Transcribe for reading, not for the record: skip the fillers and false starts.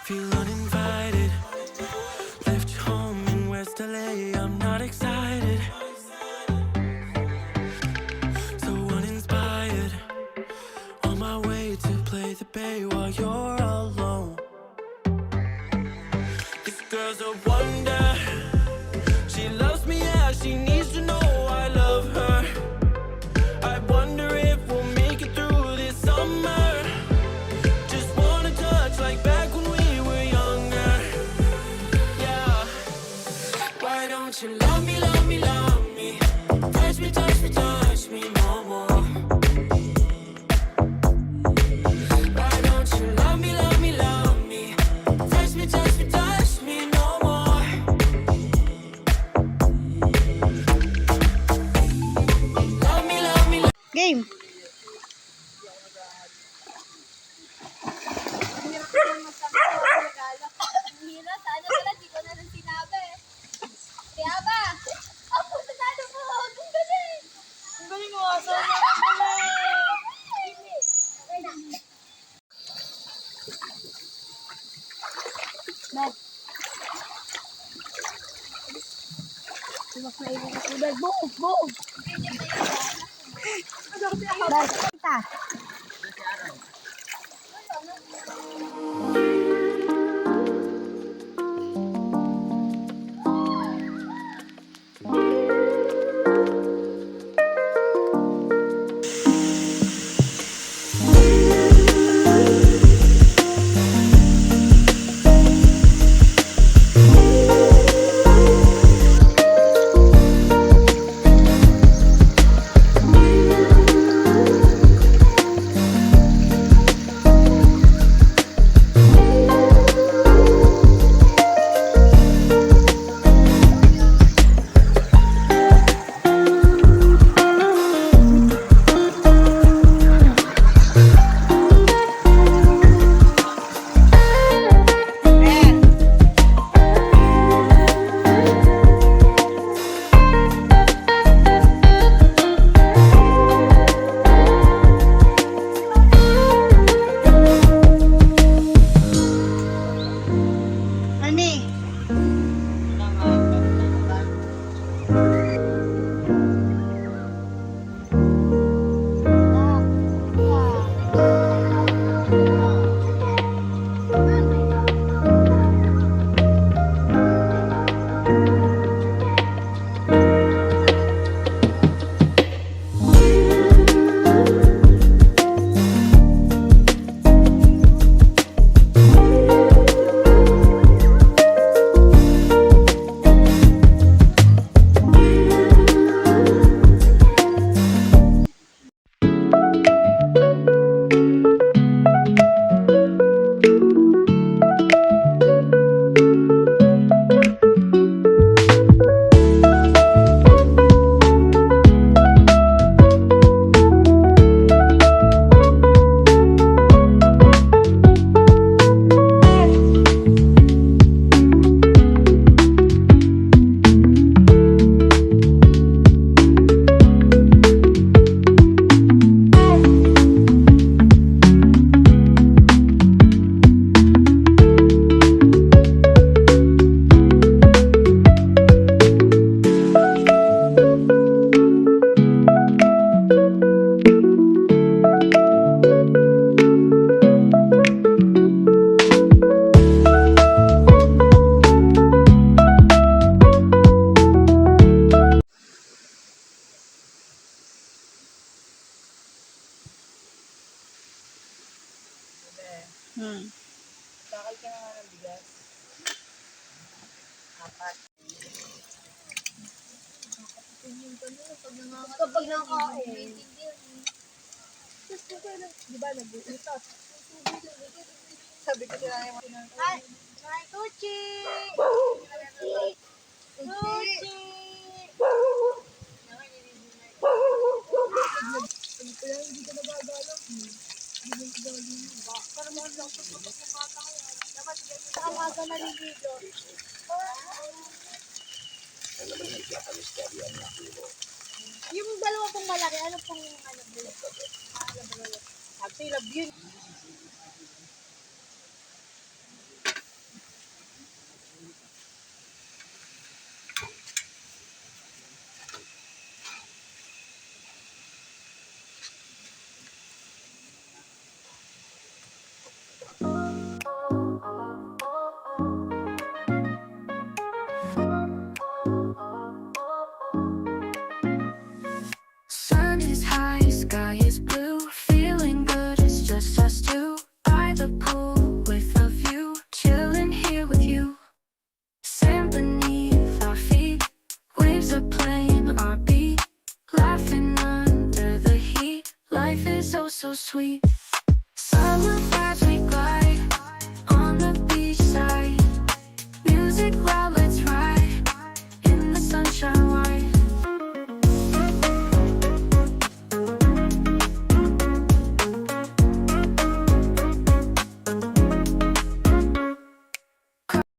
Feel uninvited. Left home in West LA. I'm not excited. So uninspired. On my way to play the bay while you're alone. This girl's a wonder. She loves me, yeah. She needs to know I love her. I wonder if we'll make it through this summer. Just wanna touch like back when we were younger. Yeah. Why don't you love me, love me, love me? Touch me, touch me, touch me no more. Why don't you love me, love me, love me? Touch me, touch me, touch me no more. Love me, love me, love me. Game. Hira, sana pala, di ko na lang sinabi. Kaya ba? Ako, nanalo po. Ang galing. Ang galing mo, sana. Ang galing. Okay na. Dad. Tumak na ibig ako. Dad, boom, boom. Dad, kita. Ani. Bakal ka na nga ng bigas. Apat. Kapag nakain. Di ba, nag-uusap? Sabi ko sila yung Hi, hi, Tuchi! Tuchi! hindi ka nagagalang. Para mo lang sa pagpapag ng bata ko yan. Dapat nakamaga naliligo. Yung dalawa pong malaki, ano pong ano po? Actually, love yun. so sweet. Summer vibes